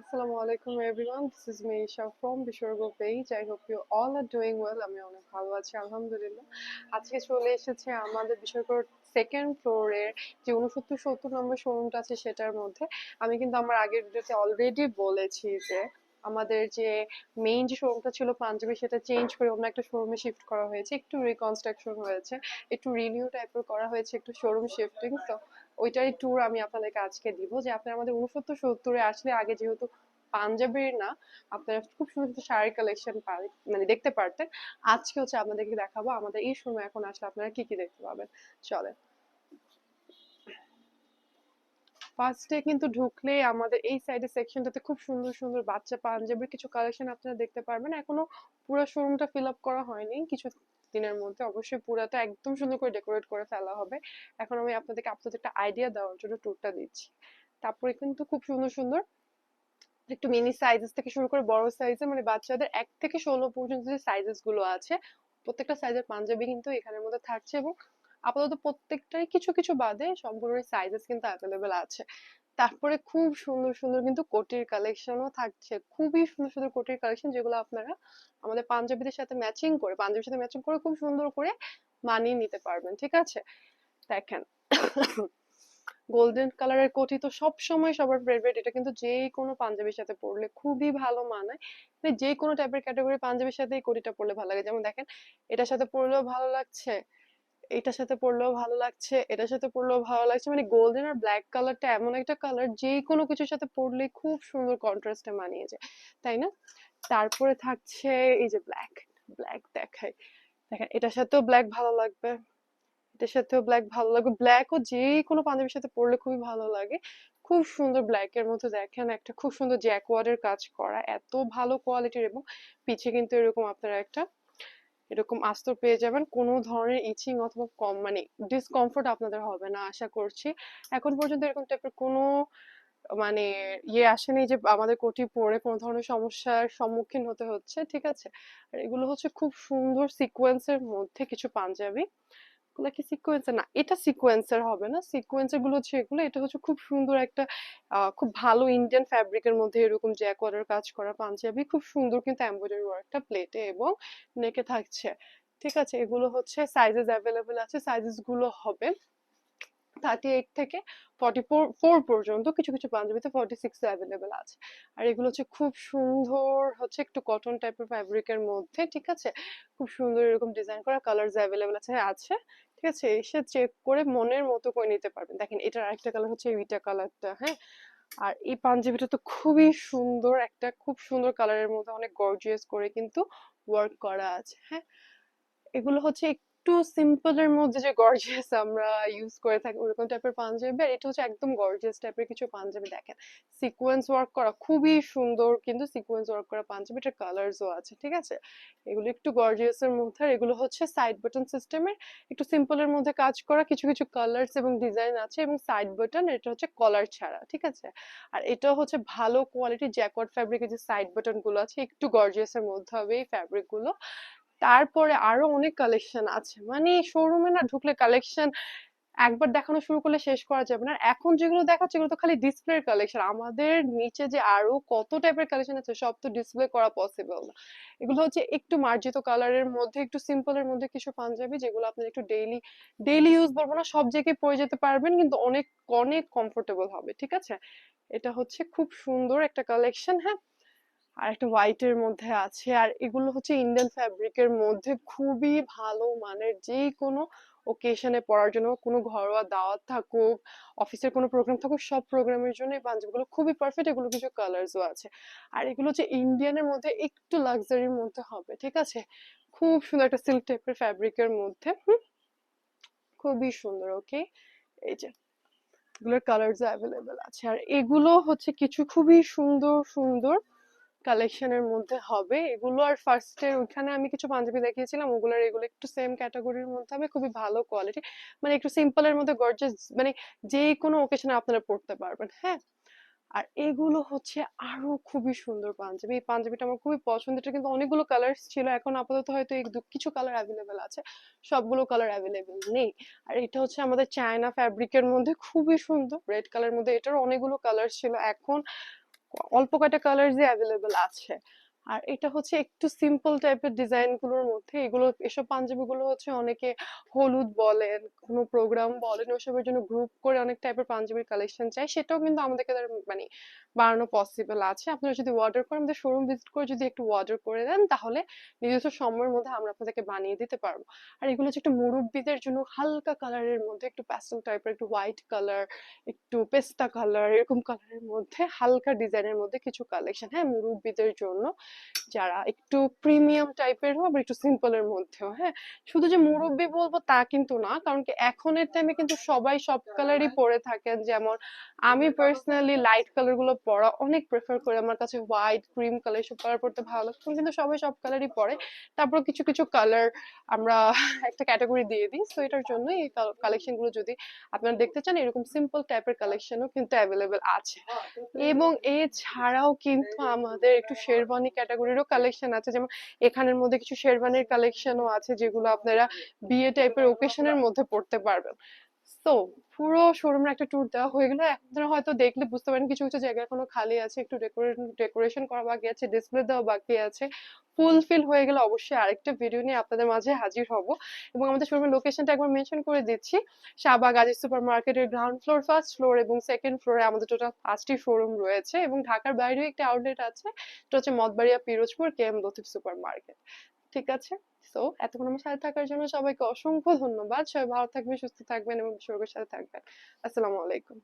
Assalamualaikum everyone. This is Meisha from Bishorgo page. I hope you all are doing well. আমি অনেক ভালো আছি আলহামদুলিল্লাহ। আজকে চলে এসেছে আমাদের বিশরগড় সেকেন্ড ফ্লোরের যে 69-70 নম্বর শোরুমটা আছে সেটার মধ্যে। আমি কিন্তু আমার আগের ভিডিওতে অলরেডি বলেছি যে আমাদের যে মেইন যে শোরুমটা ছিল পাঞ্জাবি সেটা চেঞ্জ করে অন্য একটা শোরুমে শিফট করা হয়েছে, একটু রিকনস্ট্রাকশন হয়েছে, একটু রিনিউ টাইপের করা হয়েছে, একটু শোরুম শিফটিং। তো ওইটারই ট্যুর আমি আপনাদেরকে আজকে দিব যে আপনারা আমাদের 69-70-এ আসলে আগে যেহেতু পাঞ্জাবির না আপনারা খুব সুন্দর সুন্দর শাড়ির কালেকশন মানে দেখতে পারতেন। আজকে হচ্ছে আপনাদেরকে দেখাবো আমাদের এই সময় এখন আসলে আপনারা কি কি দেখতে পাবেন। চলে ফার্স্টে কিন্তু ঢুকলেই আমাদের এই সাইডের সেকশনটাতে খুব সুন্দর সুন্দর বাচ্চা পাঞ্জাবির কিছু কালেকশন আপনারা দেখতে পারবেন। এখনো পুরো শোরুমটা ফিল আপ করা হয়নি, কিছু দিনের মধ্যে অবশ্যই পুরাটা একদম সুন্দর করে ডেকোরেট করে ফেলা হবে। এখন আমি আপনাদেরকে একটা আইডিয়া দেওয়ার জন্য ট্যুরটা দিচ্ছি। তারপরে কিন্তু খুব সুন্দর সুন্দর একটু মিনি সাইজেস থেকে শুরু করে বড় সাইজে মানে বাচ্চাদের 1 থেকে 16 পর্যন্ত যে সাইজেস গুলো আছে প্রত্যেকটা সাইজের পাঞ্জাবি কিন্তু এখানের মধ্যে থাকছে, এবং আপাতত প্রত্যেকটারই কিছু কিছু বাদে সবগুলোর সাইজেস কিন্তু অ্যাভেলেবেল আছে। তারপরে খুব সুন্দর সুন্দর কিন্তু কোটির কালেকশনও থাকছে, খুবই সুন্দর সুন্দর কোটির কালেকশন যেগুলো আপনারা আমাদের পাঞ্জাবিদের সাথে ম্যাচিং করে পাঞ্জাবির সাথে ম্যাচিং করে খুব সুন্দর করে মানিয়ে নিতে পারবেন। ঠিক আছে, দেখেন গোল্ডেন কালারের কোটি তো সব সময় সবার ফেভারিট। এটা কিন্তু যে কোনো পাঞ্জাবির সাথে পরলে খুবই ভালো মানায়, মানে যে কোনো টাইপের ক্যাটাগরি পাঞ্জাবির সাথে এই কোটিটা পরলে ভালো লাগে। যেমন দেখেন এটার সাথে পরলেও ভালো লাগছে, এটার সাথে পরলেও ভালো লাগছে, এটার সাথে পরলেও ভালো লাগছে, মানে গোল্ডেন আর ব্ল্যাক কালারটা এমন একটা কালার যে কোনো কিছুর সাথে পরলে খুব সুন্দর কন্ট্রাস্টে মানিয়ে যায়, তাই না? তারপরে থাকছে এই যে ব্ল্যাক, ব্ল্যাক দেখাই, দেখেন এটার সাথেও ব্ল্যাক ভালো লাগবে, এটার সাথেও ব্ল্যাক ভালো লাগবে, ব্ল্যাকও যে কোনো পাঞ্জাবির সাথে পরলে খুবই ভালো লাগে। খুব সুন্দর ব্ল্যাক এর মধ্যে দেখেন একটা খুব সুন্দর জ্যাকওয়ার্ডের কাজ করা, এত ভালো কোয়ালিটির, এবং পিছে কিন্তু এরকম আপনারা একটা এরকম আস্তর পেয়ে যাবেন। কোনো ধরনের ইচিং অথবা কম মানে ডিসকমফোর্ট আপনাদের হবে না আশা করছি। এখন পর্যন্ত এরকম টাইপের কোনো মানে আসেনি যে আমাদের কোটি পরে কোনো ধরনের সমস্যার সম্মুখীন হতে হচ্ছে। ঠিক আছে, আর এগুলো হচ্ছে খুব সুন্দর সিকোয়েন্সের মধ্যে কিছু পাঞ্জাবি। এগুলা কি সিকোয়েন্সার না, এটা সিকোয়েন্সার হবে না, সিকোয়েন্সার গুলো হচ্ছে এগুলো, এটা হচ্ছে খুব সুন্দর একটা খুব ভালো ইন্ডিয়ান ফ্যাব্রিকের মধ্যে এরকম জ্যাকওয়ার্ডের কাজ করা পাঞ্জাবি, খুব সুন্দর কিন্তু এমব্রয়ডারি ওয়ার্কটা প্লেটে এবং নেকে থাকছে। ঠিক আছে, এগুলো হচ্ছে সাইজেস অ্যাভেলেবেল আছে, সাইজেস গুলো হবে 38 থেকে 44 পর্যন্ত, কিছু কিছু পাঞ্জাবিতে 46 অ্যাভেলেবেল আছে। আর এগুলো হচ্ছে খুব সুন্দর হচ্ছে একটু কটন টাইপের ফ্যাব্রিকের মধ্যে। ঠিক আছে, খুব সুন্দর এরকম ডিজাইন করা, কালারস অ্যাভেলেবেল আছে আছে ঠিক আছে, এসে চেক করে মনের মতো করে নিতে পারবেন। দেখেন এটার আরেকটা কালার হচ্ছে এইটা কালারটা, হ্যাঁ। আর এই পাঞ্জাবিটা তো খুবই সুন্দর, একটা খুব সুন্দর কালারের মধ্যে অনেক গর্জিয়াস করে কিন্তু ওয়ার্ক করা আছে, হ্যাঁ। এগুলো হচ্ছে একটু সিম্পলের মধ্যে যে গর্জিয়াস আমরা ইউজ করে থাকি ওরকম টাইপের পাঞ্জাবি, আর এটা হচ্ছে একদম গর্জিয়াস টাইপের কিছু পাঞ্জাবি। দেখেন সিকোয়েন্স ওয়ার্ক করা খুবই সুন্দর, কিন্তু সিকোয়েন্স ওয়ার্ক করা পাঞ্জাবি, এটার কালারসও আছে। ঠিক আছে, এগুলো একটু গর্জিয়াস এর মধ্যে, আর এগুলো হচ্ছে সাইড বাটন সিস্টেমের, একটু সিম্পলের মধ্যে কাজ করা, কিছু কিছু কালার্স এবং ডিজাইন আছে, এবং সাইড বাটন, এটা হচ্ছে কলার ছাড়া। ঠিক আছে, আর এটা হচ্ছে ভালো কোয়ালিটি জ্যাকওয়ার্ড ফ্যাব্রিকের যে সাইড বাটন গুলো আছে, একটু গর্জিয়াস এর মধ্যে হবে এই ফ্যাব্রিক গুলো। তারপরে আরো অনেক কালেকশন আছে, মানে শোরুমে না ঢুকলে কালেকশন একবার দেখানো শুরু করলে শেষ করা যাবে না। এখন যেগুলো দেখাচ্ছে এগুলো তো খালি ডিসপ্লের কালেকশন, আমাদের নিচে যে আরো কত টাইপের কালেকশন আছে সব তো ডিসপ্লে করা পসিবল না। এগুলো হচ্ছে একটু মার্জিত কালারের মধ্যে, একটু সিম্পলের মধ্যে কিছু পাঞ্জাবি যেগুলো আপনার একটু ডেইলি ডেইলি ইউজ বলবো না, সব জায়গায় পরে যেতে পারবেন, কিন্তু অনেক অনেক কমফোর্টেবল হবে। ঠিক আছে, এটা হচ্ছে খুব সুন্দর একটা কালেকশন, হ্যাঁ। আর একটা হোয়াইট এর মধ্যে আছে, আর এগুলো হচ্ছে ইন্ডিয়ান ফ্যাব্রিকের মধ্যে খুবই ভালো মানের, যে কোনো ওকেশনে পরার জন্য, কোনো ঘরোয়া দাওয়াত থাকুক, অফিসের কোনো প্রোগ্রাম থাকুক, সব প্রোগ্রামের জন্য এই পাঞ্জাবিগুলো খুবই পারফেক্ট। এগুলো কিছু কালার্সও আছে, আর এগুলো হচ্ছে ইন্ডিয়ানের মধ্যে একটু লাক্সারির মধ্যে হবে। ঠিক আছে, খুব সুন্দর একটা সিল্ক টাইপের ফ্যাব্রিকের মধ্যে, খুবই সুন্দর। ওকে, এই যে এগুলোর কালার্স অ্যাভেলেবেল আছে, আর এগুলো হচ্ছে কিছু খুবই সুন্দর সুন্দর কালেকশনের মধ্যে হবে এগুলো। আর ফার্স্টের ওইখানে আমি কিছু পাঞ্জাবি দেখিয়েছিলাম, ওগুলোর এগুলো একটু সেম ক্যাটাগরির মধ্যে হবে, খুবই ভালো কোয়ালিটি, মানে একটু সিম্পলের মধ্যে গর্জিয়াস, মানে যে কোনো ওকেশনে আপনারা পড়তে পারবেন, হ্যাঁ। আর এগুলো হচ্ছে আরো খুবই সুন্দর পাঞ্জাবি, এই পাঞ্জাবিটা আমার খুবই পছন্দের, এটা কিন্তু অনেকগুলো কালার ছিল, এখন আপাতত হয়তো এই কিছু কালার অ্যাভেলেবেল আছে, সবগুলো কালার অ্যাভেলেবেল নেই। আর এটা হচ্ছে আমাদের চায়না ফ্যাব্রিকের মধ্যে খুবই সুন্দর রেড কালার মধ্যে, এটার অনেকগুলো কালার ছিল, এখন অল্প কয়টা কালার্সই অ্যাভেলেবেল আছে। আর এটা হচ্ছে একটু সিম্পল টাইপের ডিজাইন গুলোর মধ্যে, এগুলো এসব পাঞ্জাবি গুলো হচ্ছে অনেকে হলুদ বলেন, কোনো প্রোগ্রাম বলেন, ওসবের জন্য গ্রুপ করে অনেক টাইপের পাঞ্জাবির কালেকশন চাই, সেটাও কিন্তু আমাদেরকে মানে বানানো পসিবল আছে। আপনারা যদি অর্ডার করেন, আমাদের শোরুম ভিজিট করে যদি একটু অর্ডার করে দেন, তাহলে নিজস্ব সময়ের মধ্যে আমরা আপনাদেরকে বানিয়ে দিতে পারবো। আর এগুলো হচ্ছে একটু মুরব্বিদের জন্য, হালকা কালারের মধ্যে, একটু প্যাস্টেল টাইপের, একটু হোয়াইট কালার, একটু পেস্তা কালার, এরকম কালারের মধ্যে হালকা ডিজাইনের মধ্যে কিছু কালেকশন, হ্যাঁ, মুরব্বিদের জন্য, যারা একটু প্রিমিয়াম টাইপের হোক, আবার একটু সিম্পলের মধ্যেও। হ্যাঁ, শুধু যে মুরব্বি বলবো তা কিন্তু না, কারণ কি এখনের টাইমে কিন্তু সবাই সব কালারই পরে থাকেন। যেমন আমি পার্সোনালি লাইট কালার গুলো পরা অনেক প্রেফার করি, আমার কাছে হোয়াইট, ক্রিম কালার সব কালার পরতে ভালো লাগে, কিন্তু সবাই সব কালারই পরে। তারপর কিছু কিছু কালার আমরা একটা ক্যাটাগরি দিয়ে দিই, তো এটার জন্য এই কালেকশন গুলো যদি আপনারা দেখতে চান, এরকম সিম্পল টাইপের কালেকশনও কিন্তু অ্যাভেলেবেল আছে। এবং এছাড়াও কিন্তু আমাদের একটু শেরওয়ানি ক্যাটাগরিরও কালেকশন আছে, যেমন এখানের মধ্যে কিছু শেরওয়ানির কালেকশনও আছে, যেগুলো আপনারা বিয়ে টাইপের ওকেশনের মধ্যে পড়তে পারবেন। তো পুরো শোরুমের একটা ট্যুর দেওয়া হয়ে গেল। আপনারা হয়তো দেখলে বুঝতে পারেন কিছু কিছু জায়গা এখনো খালি আছে, একটু ডেকোরেশন করা বাকি আছে, ডিসপ্লে দেওয়া বাকি আছে। ফুলফিল হয়ে গেলে অবশ্যই আরেকটা ভিডিও নিয়ে আপনাদের মাঝে হাজির হব। এবং আমাদের শোরুমের লোকেশনটা একবার মেনশন করে দিচ্ছি। শাহবাগ আজিজ সুপার মার্কেটের গ্রাউন্ড ফ্লোর, ফার্স্ট ফ্লোর এবং সেকেন্ড ফ্লোরে আমাদের টোটাল 5টি শোরুম রয়েছে, এবং ঢাকার বাইরেও একটা আউটলেট আছে, এটা হচ্ছে Mathbaria Pirojpur KM Latif super market. ঠিক আছে। সো এতক্ষণ আমার সাথে থাকার জন্য সবাইকে অসংখ্য ধন্যবাদ। সবাই ভালো থাকবেন, সুস্থ থাকবেন এবং সবার সাথে থাকবেন। আসসালামু আলাইকুম।